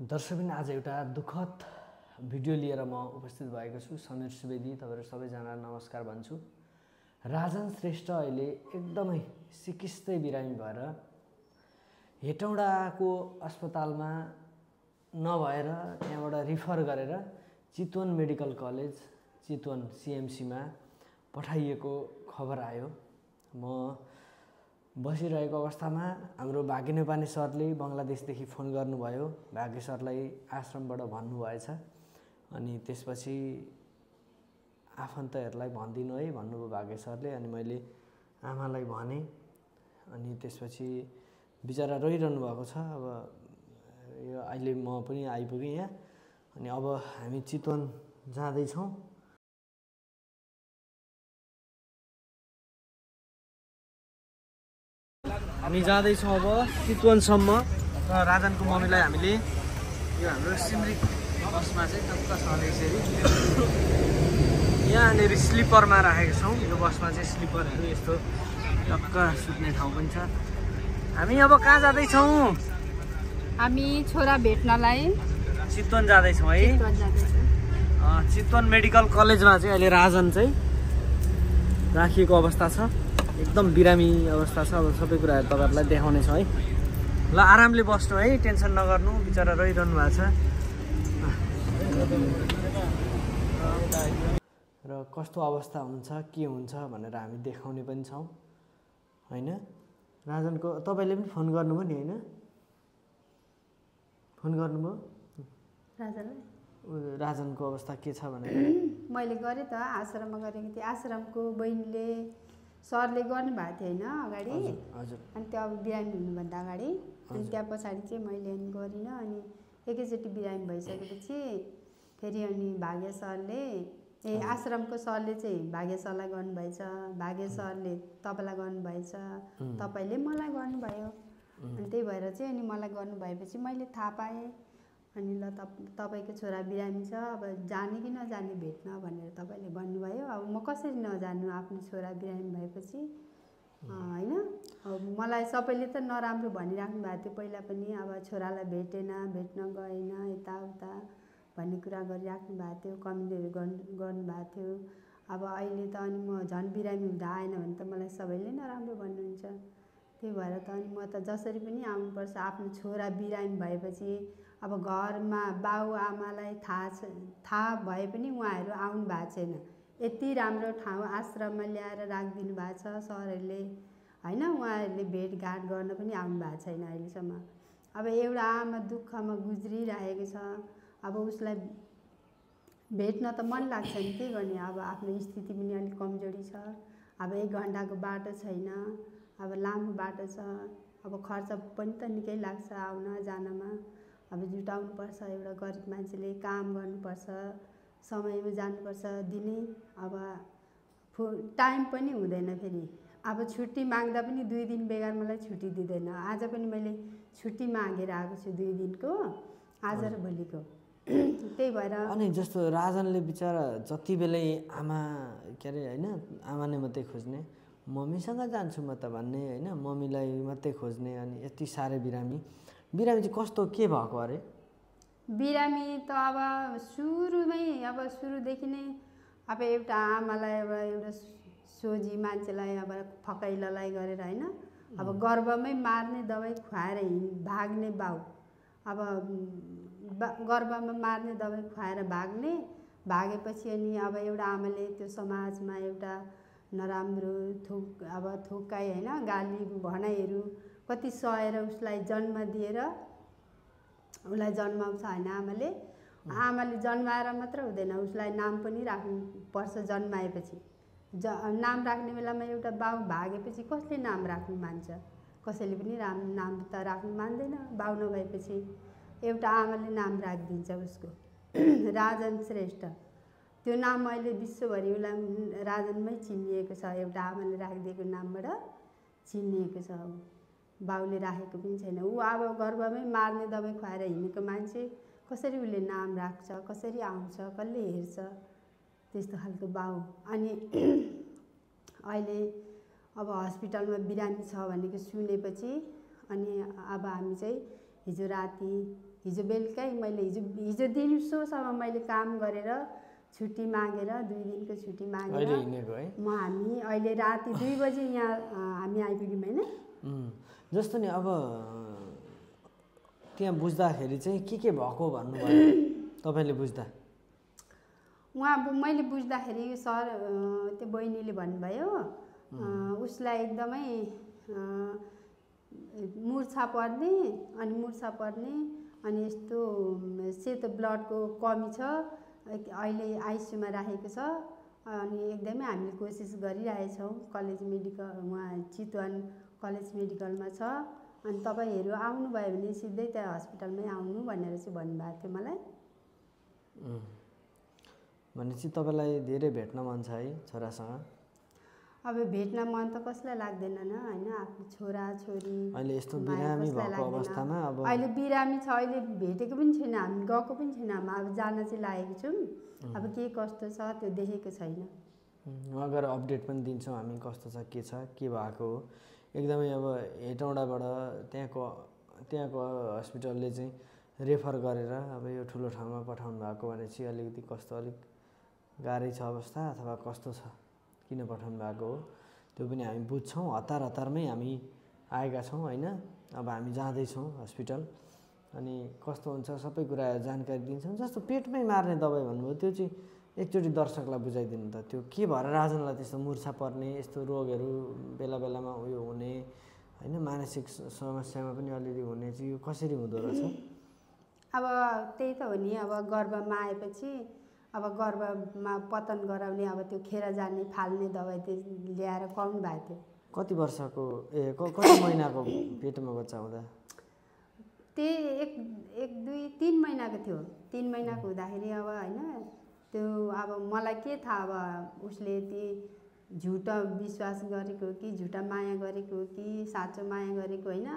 दर्शकबिन आज एउटा दुःखद भिडियो लिएर म उपस्थित भएको छु। समीर सुवेदी तपाईहरु सबैजना नमस्कार भन्छु। राजन श्रेष्ठ अहिले एकदमै सिकिस्तै बिरामी भएर हेटौडाको अस्पतालमा नभएर त्यहाँबाट रिफर गरेर Chitwan medical college Chitwan CMC मा पठाइएको खबर आयो। म बसिरहेको अवस्थामा हाम्रो भाग्य नेपाली सरले बंगलादेशदेखि फोन गर्नुभयो। भाग्य सरलाई आश्रमबाट भन्नुभएछ अनि त्यसपछि आफन्तहरुलाई भनिदिनु है भन्नुभयो भाग्य सरले। अनि मैले आमालाई भने अनि त्यसपछि बिचारा रोइरहनु भएको छ। अब यो अहिले म पनि आइपुगे यहाँ अनि अब हामी चितवन जाँदै छौं। हामी जाँदै छौं अब चितवनसम्म र राजनको मम्मीलाई हामीले यो हाम्रो सिमरिक बसमा चाहिँ टक्क सधैँसरी यहाँनिर स्लिपरमा राखेको छौं। यो बसमा चाहिँ स्लिपरहरू यस्तो टक्क सुत्ने ठाउँ पनि छ। हामी अब कहाँ जाँदै छौं? हामी छोरा भेट्नलाई चितवन जाँदै छौं है। चितवन मेडिकल कलेजमा चाहिँ अहिले राजन चाहिँ राखिएको अवस्था छ। एकदम बिरामी अवस्था छ। अब सबै कुराहरु तपाईहरुलाई देखाउने छ है। ल आरामले बस्नु है, टेन्सन नगर्नु। बिचारा रहिरहनु भएको छ र कस्तो अवस्था हुन्छ के हुन्छ भनेर हामी देखाउने पनि छौं हैन। राजनको तपाईले पनि फोन गर्नुभयो नि हैन? फोन गर्नुभयो राजनलाई? राजनको अवस्था के छ भनेर मैले गरे त आश्रममा गरेको थिएँ। आश्रमको बहिनीले सरले गर्नुभएको थियो हैन अगाडि। हजुर। अनि त्यो अब बिरामी हुनुभन्दा अगाडि अनि त्यहाँ पछाडि चाहिँ मैले अनि गरिन। अनि एकैचोटि बिरामी भइसकेपछि फेरि अनि भाग्य सरले आश्रमको सरले चाहिँ भाग्य सरलाई गर्नुभएछ, भाग्य सरले तपाईलाई गर्नुभएछ, तपाईले मलाई गर्नुभयो। अनि त्यही भएर चाहिँ अनि मलाई गर्नुभएपछि मैले थाहा पाएँ। अनि ल तपाईको छोरा बिरामी छ, अब जाने कि नजाने भेट्न भनेर तपाईले भन्नुभयो। अब म कसरी नजानु आफ्नो छोरा बिरामी भएपछि हैन। अब मलाई सबैले त नराम्रो भनिराख्नु भएको थियो पहिला पनि। अब छोरालाई भेटेन, भेट्न गएन, यताउता भन्ने कुरा गरिराख्नु भएको थियो, कमेन्टहरु गर्नु भएको थियो। अब अहिले त अनि म झन् बिरामी हुँदा आएन भने त मलाई सबैले नराम्रो भन्नुहुन्छ। त्यही भएर त अनि म त जसरी पनि आउनुपर्छ। आफ्नो छोरा बिरामी भएपछि अब घरमा बाउ आमालाई थाहा भए पनि उहाँहरू आउनु भएको छैन। यति राम्रो ठाउँ आश्रममा ल्याएर राखिदिनु भएको छ सरहरूले हैन। उहाँहरूले भेटघाट गर्न पनि आउनु भएको छैन अहिलेसम्म। अब एउटा आमा दुःखमा गुज्रिरहेको छ। अब उसलाई भेट्न त मन लाग्छ नि, के गर्ने। अब आफ्नो स्थिति पनि अलिक कमजोरी छ। अब 1 घण्टाको बाटो छैन, अब लामो बाटो छ। अब खर्च पनि त निकै लाग्छ आउन जानमा। अब जुटाउनु पर्छ। एउटा गरिब मान्छेले काम गर्नुपर्छ, समयमा जानुपर्छ दिनै। अब टाइम पनि हुँदैन फेरि। अब छुट्टी माग्दा पनि 2 दिन बेगर मलाई छुट्टी दिँदैन। आज पनि मैले छुट्टी मागेर आएको छु 2 दिनको, आज र भोलिको। त्यही भएर अनि जस्तो राजनले बिचारा जति बेलै आमा के अरे हैन, आमा नै मात्रै खोज्ने, मम्मीसँग जान्छु म त भन्ने हैन, मम्मीलाई मात्रै खोज्ने। अनि यति साह्रै बिरामी चाहिँ कस्तो के भएको अरे? बिरामी त अब सुरुदेखि नै अब एउटा आमालाई अब एउटा सोझी मान्छेलाई अब फकाइललाई गरेर हैन, अब गर्भमै मार्ने दबाई खुवाएर भाग्ने बाउ। अब गर्भमा मार्ने दबाई खुवाएर भागेपछि अनि अब एउटा आमाले त्यो समाजमा एउटा नराम्रो थुकाइ हैन, गाली भनाइहरू कति सहेर उसलाई जन्म दिएर उसलाई जन्माउँछ हैन आमाले। आमाले जन्माएर मात्र हुँदैन, उसलाई नाम पनि राख्नु पर्छ जन्माएपछि। नाम राख्ने बेलामा एउटा बाउ भागेपछि कसले नाम राख्नु मान्छ? कसैले पनि नाम त राख्नु मान्दैन बाउ नभएपछि। एउटा आमाले नाम राखिदिन्छ उसको, राजन श्रेष्ठ। त्यो नाम अहिले विश्वभरि उसलाई राजनमै चिनिएको छ। एउटा आमाले राखिदिएको नामबाट चिनिएको छ। बाउले राखेको पनि छैन। ऊ अब गर्भमै मार्ने दबाई खुवाएर हिँडेको मान्छे कसरी उसले नाम राख्छ, कसरी आउँछ, कसले हेर्छ? त्यस्तो खालको बाउ। अनि अहिले अब हस्पिटलमा बिरामी छ भनेको सुनेपछि अनि अब हामी चाहिँ हिजो राति हिजो बेलुकै मैले हिजो दिउँसोसम्म मैले काम गरेर छुट्टी मागेर 2 दिनको छुट्टी मागेर हामी अहिले राति 2 बजे यहाँ हामी आइपुग्यौँ होइन। जस्तो नि अब त्यहाँ बुझ्दाखेरि चाहिँ के भएको भन्नुभयो तपाईँले बुझ्दा? मैले बुझ्दाखेरि सर त्यो बहिनीले भन्नुभयो उसलाई एकदमै मुर्छा पर्ने अनि यस्तो सेतो ब्लडको कमी छ, अहिले आइसियुमा राखेको छ अनि एकदमै हामीले कोसिस गरिरहेछौँ। कलेज मेडिकल उहाँ चितवन कलेज मेडिकलमा छ अनि तपाईँहरू आउनुभयो भने सिधै त्यहाँ हस्पिटलमै आउनु भनेर चाहिँ भन्नुभएको थियो मलाई। भनेपछि तपाईँलाई धेरै भेट्न मन छ है छोरासँग? अब भेट्न मन त कसलाई लाग्दैन न होइन, आफ्नो छोरा छोरी अहिले यस्तो बिरामी भएको अवस्थामा अब अहिले बिरामी छ, अहिले भेटेको पनि छैन, हामी गएको पनि छैन, अब जान चाहिँ लागेको छौँ। अब के कस्तो छ त्यो देखेको छैन। उहाँ गएर अपडेट पनि दिन्छौँ हामी कस्तो छ के भएको हो। एकदमै अब हेटौँडाबाट त्यहाँको हस्पिटलले चाहिँ रेफर गरेर अब यो ठुलो ठाउँमा पठाउनु भएको भनेपछि अलिकति कस्तो अलिक गाह्रै छ अवस्था अथवा कस्तो छ, किन पठाउनु भएको हो त्यो पनि हामी बुझ्छौँ। हतारमै हामी आएका छौँ होइन। अब हामी जाँदैछौँ हस्पिटल अनि कस्तो हुन्छ सबै कुरा जानकारी दिन्छौँ। जस्तो पेटमै मार्ने दबाई भन्नुभयो त्यो चाहिँ एकचोटि दर्शकलाई बुझाइदिनु त, त्यो के भएर राजनलाई त्यस्तो मुर्छा पर्ने, यस्तो रोगहरू बेला बेलामा उयो हुने होइन, मानसिक समस्यामा पनि अलिअलि हुने चाहिँ यो कसरी हुँदो रहेछ? अब त्यही त हो नि, अब गर्भमा आएपछि अब गर्भमा पतन गराउने अब त्यो खेर जाने फाल्ने दबाई त्यो ल्याएर खुवाउनु भएको थियो। कति वर्षको कति महिनाको पेटमा बच्चा हुँदा? त्यही 1 2 3 महिनाको थियो। 3 महिनाको हुँदाखेरि अब होइन त्यो अब मलाई के थाहा, अब उसले यति झुटा विश्वास गरेको कि झुटा माया गरेको कि साँचो माया गरेको होइन।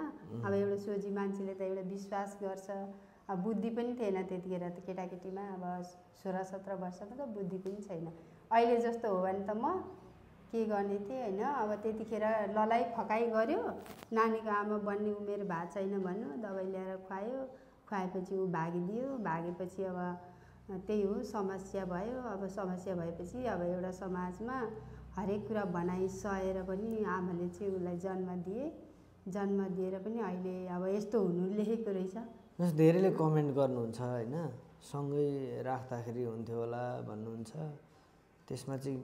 अब एउटा सोझी मान्छेले त एउटा विश्वास गर्छ। अब बुद्धि पनि थिएन त्यतिखेर त केटाकेटीमा, अब 16-17 वर्षमा त बुद्धि पनि छैन। अहिले जस्तो हो भने त म के गर्ने थिएँ होइन। अब त्यतिखेर ललाइ फकाइ गर्यो, नानीको आमा बन्ने उमेर भएको छैन भन्नु, दबाई ल्याएर खुवाएपछि ऊ भागिदियो। भागेपछि अब त्यही हो समस्या भयो। अब समस्या भएपछि अब एउटा समाजमा हरेक कुरा भनाइ सहेर पनि आमाले चाहिँ उसलाई जन्म दिएर पनि अहिले अब यस्तो हुनु लेखेको रहेछ। धेरैले कमेन्ट गर्नुहुन्छ होइन, सँगै राख्दाखेरि हुन्थ्यो होला भन्नुहुन्छ, त्यसमा चाहिँ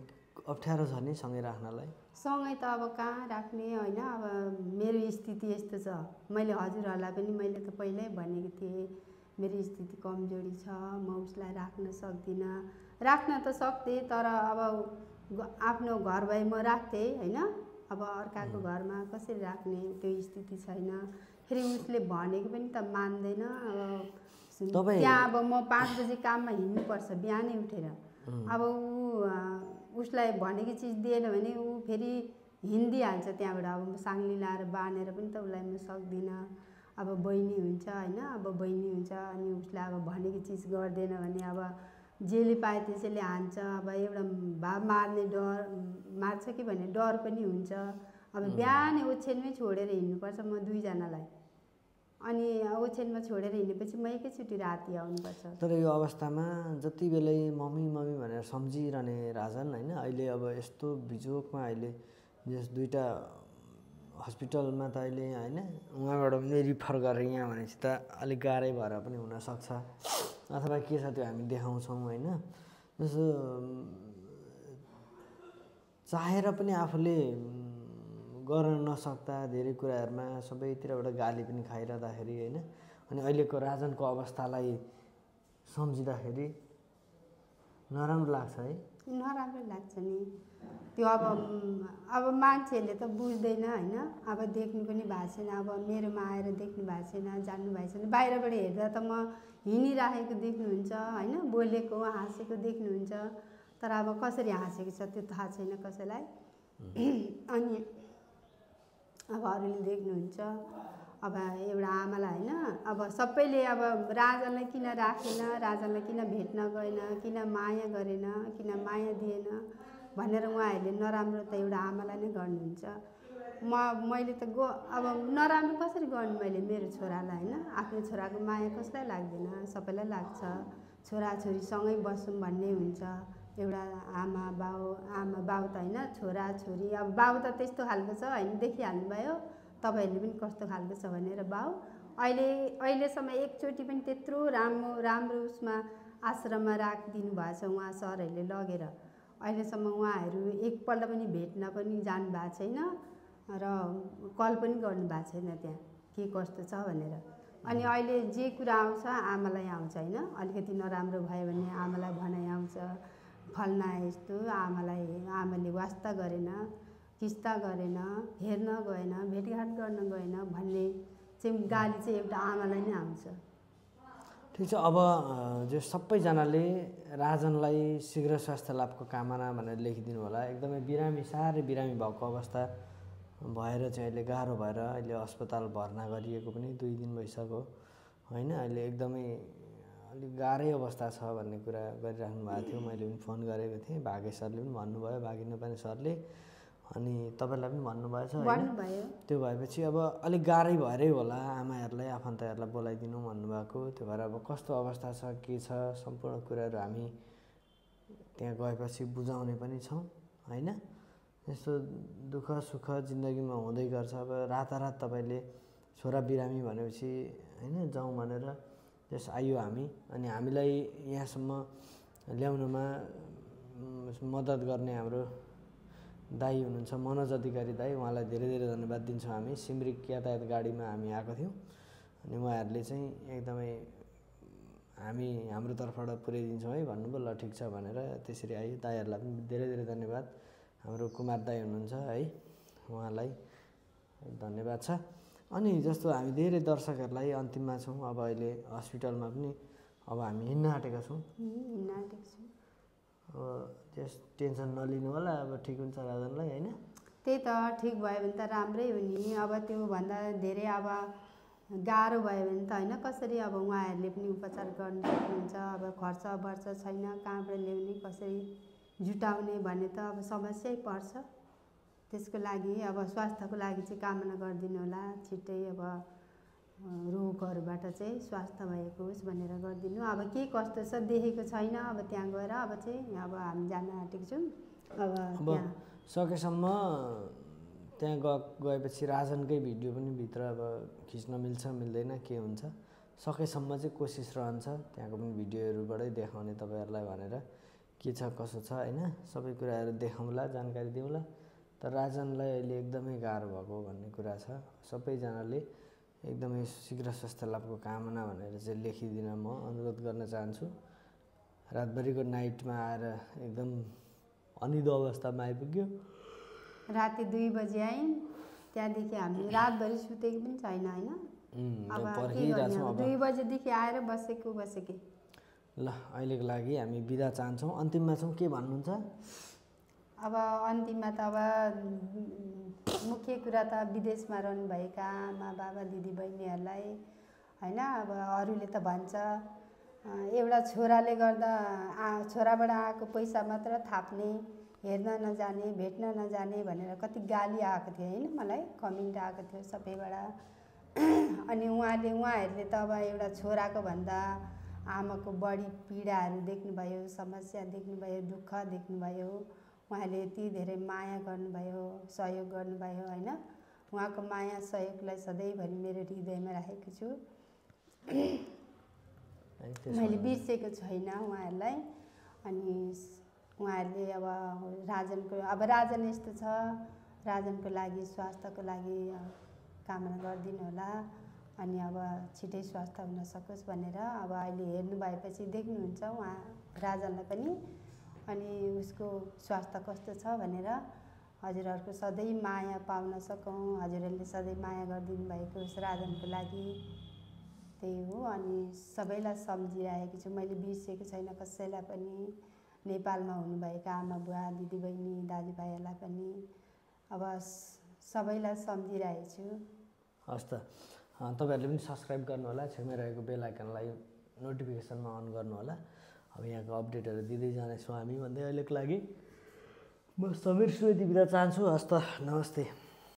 अप्ठ्यारो छ नि सँगै राख्नलाई? सँगै त अब कहाँ राख्ने होइन। अब मेरो स्थिति यस्तो छ, मैले हजुरहरूलाई पनि मैले त पहिल्यै भनेको थिएँ मेरो स्थिति कमजोरी छ, म उसलाई राख्न सक्दिनँ। राख्न त सक्थेँ तर अब आफ्नो घर भए म राख्थेँ होइन। अब अर्काको घरमा कसरी राख्ने त्यो स्थिति छैन। फेरि उसले भनेको पनि त मान्दैन। अब त्यहाँ अब म 5 बजे काममा हिँड्नुपर्छ बिहानै उठेर। अब उसलाई भनेको चिज दिएन भने ऊ फेरि हिँडिहाल्छ त्यहाँबाट। अब म साङ्ली लाएर बाँधेर पनि त उसलाई म सक्दिनँ। अब बहिनी हुन्छ होइन, अब बहिनी हुन्छ अनि उसलाई अब भनेको चिज गर्दैन भने अब जेले पाए त्यसैले हान्छ। अब एउटा मार्ने डर मार्छ कि भन्ने डर पनि हुन्छ। अब बिहानै ओछ्यानमै छोडेर हिँड्नुपर्छ म 2 जनालाई, अनि ओछ्यानमा छोडेर हिँडेपछि म एकैचोटि राति आउनुपर्छ। तर यो अवस्थामा जति बेलै मम्मी भनेर सम्झिरहने राजन होइन, अहिले अब यस्तो बिजोगमा अहिले जस 2टा हस्पिटलमा त अहिले होइन उहाँबाट पनि रिफर गरेर यहाँ भनेपछि त अलिक गाह्रै भएर पनि हुनसक्छ अथवा के छ त्यो हामी देखाउँछौँ होइन। जस्तो चाहेर पनि आफूले गर्न नसक्दा धेरै कुराहरूमा सबैतिरबाट गाली पनि खाइरहँदाखेरि होइन, अनि अहिलेको राजनको अवस्थालाई सम्झिँदाखेरि नराम्रो लाग्छ है? नराम्रो लाग्छ नि त्यो। अब मान्छेहरूले त बुझ्दैन होइन। अब देख्नु पनि भएको छैन, अब मेरोमा आएर देख्नु भएको छैन, जान्नु भएको छैन। बाहिरबाट हेर्दा त म हिँडिराखेको देख्नुहुन्छ होइन, बोलेको हाँसेको देख्नुहुन्छ, तर अब कसरी हाँसेको छ त्यो थाहा छैन कसैलाई। अनि अब अरूले देख्नुहुन्छ। अब एउटा आमालाई होइन, अब सबैले अब राजनलाई किन राखेन, राजनलाई किन भेट्न गएन, किन माया गरेन, किन माया दिएन भनेर उहाँहरूले नराम्रो त एउटा आमालाई नै गर्नुहुन्छ। मैले त अब नराम्रो कसरी गर्नु मैले मेरो छोरालाई होइन। आफ्नो छोराको माया कसलाई लाग्दैन, सबैलाई लाग्छ। छोराछोरीसँगै बसौँ भन्ने हुन्छ। एउटा आमा बाउ त होइन, छोराछोरी। अब बाउ त त्यस्तो खालको छ होइन, देखिहाल्नु भयो तपाईँहरूले पनि कस्तो खालको छ भनेर। बाउ अहिलेसम्म एकचोटि पनि त्यत्रो राम्रो उसमा आश्रममा राखिदिनु भएछ उहाँ सरहरूले लगेर। अहिलेसम्म उहाँहरू एकपल्ट पनि भेट्न पनि जानु भएको छैन र कल पनि गर्नु भएको छैन त्यहाँ के कस्तो छ भनेर। अनि अहिले जे कुरा आउँछ आमालाई आउँछ होइन। अलिकति नराम्रो भयो भने आमालाई भनाइ आउँछ, फल्ना यस्तो, आमाले वास्ता गरेन, किस्ता गरेन, हेर्न गएन, भेटघाट गर्न गएन भन्ने चाहिँ गाली चाहिँ एउटा आमालाई नै आउँछ। ठिक छ। अब जो सबैजनाले राजनलाई शीघ्र स्वास्थ्य लाभको कामना भनेर लेखिदिनु होला। एकदमै साह्रै बिरामी भएको अवस्था भएर चाहिँ अहिले गाह्रो भएर अहिले अस्पताल भर्ना गरिएको पनि 2 दिन भइसक्यो होइन। अहिले एकदमै अलिक गाह्रै अवस्था छ भन्ने कुरा गरिराख्नु भएको थियो। मैले पनि फोन गरेको थिएँ, भागेश सरले पनि भन्नुभयो, भागी नेपाली सरले, अनि तपाईँलाई पनि भन्नुभएछ होइन। त्यो भएपछि अब अलिक गाह्रै भएरै होला, आमाहरूलाई आफन्तहरूलाई बोलाइदिनु भन्नुभएको। त्यो भएर अब कस्तो अवस्था छ के छ सम्पूर्ण कुराहरू हामी त्यहाँ गएपछि बुझाउने पनि छौँ होइन। यस्तो दुःख सुख जिन्दगीमा हुँदै गर्छ। अब रातारात तपाईँले छोरा बिरामी भनेपछि होइन जाउँ भनेर त्यस आयो हामी, अनि हामीलाई यहाँसम्म ल्याउनमा मद्दत गर्ने हाम्रो दाई हुनुहुन्छ मनोज अधिकारी दाई, उहाँलाई धेरै धेरै धन्यवाद दिन्छौँ हामी। सिमरिक यातायात गाडीमा हामी आएको थियौँ अनि उहाँहरूले चाहिँ एकदमै हाम्रो तर्फबाट पुर्याइदिन्छौँ है भन्नुभयो। ल ठिक छ भनेर त्यसरी आयो। दाईहरूलाई पनि धेरै धेरै धन्यवाद। हाम्रो कुमार दाई हुनुहुन्छ है, उहाँलाई धन्यवाद छ। अनि जस्तो हामी धेरै दर्शकहरूलाई अन्तिममा छौँ। अब अहिले हस्पिटलमा पनि अब हामी हिँड्न आँटेका छौँ। अब त्यस टेन्सन नलिनु होला, अब ठिक हुन्छ राजनलाई होइन। त्यही त ठिक भयो भने त राम्रै हो नि। अब त्योभन्दा धेरै अब गाह्रो भयो भने त होइन कसरी अब उहाँहरूले पनि उपचार गर्नु सक्नुहुन्छ। अब खर्च वर्च छैन, कहाँबाट ल्याउने, कसरी जुटाउने भन्ने त अब समस्यै पर्छ। त्यसको लागि अब स्वास्थ्यको लागि चाहिँ कामना गरिदिनु होला। छिट्टै अब रोगहरूबाट चाहिँ स्वास्थ्य भएको होस् भनेर गरिदिनु। अब के कस्तो छ देखेको छैन, अब त्यहाँ गएर अब चाहिँ अब हामी जान आँटेको छौँ। अब सकेसम्म त्यहाँ गएपछि राजनकै भिडियो पनि भित्र अब खिच्न मिल्छ मिल्दैन के हुन्छ, सकेसम्म चाहिँ कोसिस रहन्छ त्यहाँको पनि भिडियोहरूबाटै देखाउने तपाईँहरूलाई भनेर। के छ कसो छ होइन सबै कुराहरू देखाउँला, जानकारी दिउँला। तर राजनलाई अहिले एकदमै गाह्रो भएको भन्ने कुरा छ। सबैजनाले एकदमै शीघ्र स्वास्थ्य लाभको कामना भनेर चाहिँ लेखिदिन म अनुरोध गर्न चाहन्छु। रातभरिको नाइटमा आएर एकदम अनिदो अवस्थामा आइपुग्यो। राति 2 बजे आयौँ, त्यहाँदेखि हामी रातभरि सुतेको पनि छैन होइन। अब 2 बजेदेखि आएर बसेको। ल अहिलेको लागि हामी बिदा चाहन्छौँ। अन्तिममा छौँ, के भन्नुहुन्छ? अब अन्तिममा त अब मुख्य कुरा त विदेशमा रहनुभएका आमा बाबा दिदीबहिनीहरूलाई होइन। अब अरूले त भन्छ एउटा छोराले गर्दा छोराबाट आएको पैसा मात्र थाप्ने, हेर्न नजाने, भेट्न नजाने भनेर कति गाली आएको थियो होइन। मलाई कमेन्ट आएको थियो सबैबाट। अनि उहाँहरूले त अब एउटा छोराको भन्दा आमाको बढी पीडाहरू देख्नुभयो, समस्या देख्नुभयो, दुःख देख्नुभयो। उहाँले यति धेरै माया गर्नुभयो, सहयोग गर्नुभयो होइन। उहाँको माया सहयोगलाई सधैँभरि मेरो हृदयमा राखेको छु। मैले बिर्सेको छैन उहाँहरूलाई। अनि उहाँहरूले अब राजन यस्तो छ, राजनको लागि स्वास्थ्यको लागि कामना गरिदिनु होला। अनि अब छिटै स्वास्थ्य हुन सकोस् भनेर अब अहिले हेर्नु भएपछि देख्नुहुन्छ उहाँ राजनलाई पनि। अनि उसको स्वास्थ्य कस्तो छ भनेर हजुरहरूको सधैँ माया पाउन सकौँ, हजुरहरूले सधैँ माया गरिदिनु भएको होस् राजनको लागि, त्यही हो। अनि सबैलाई सम्झिरहेको छु, मैले बिर्सेको छैन कसैलाई पनि। नेपालमा हुनुभएका आमा बुवा दिदीबहिनी दाजुभाइहरूलाई पनि अब सबैलाई सम्झिरहेको छु। हस् त, तपाईँहरूले पनि सब्सक्राइब गर्नु होला, छेउमै रहेको बेल आइकनलाई नोटिफिकेसनमा अन गर्नु होला। अब यहाँको अपडेटहरू दिँदै जानेछौँ हामी भन्दै अहिलेको लागि म समीर सुवेदी बिदा चाहन्छु। हस् त, नमस्ते।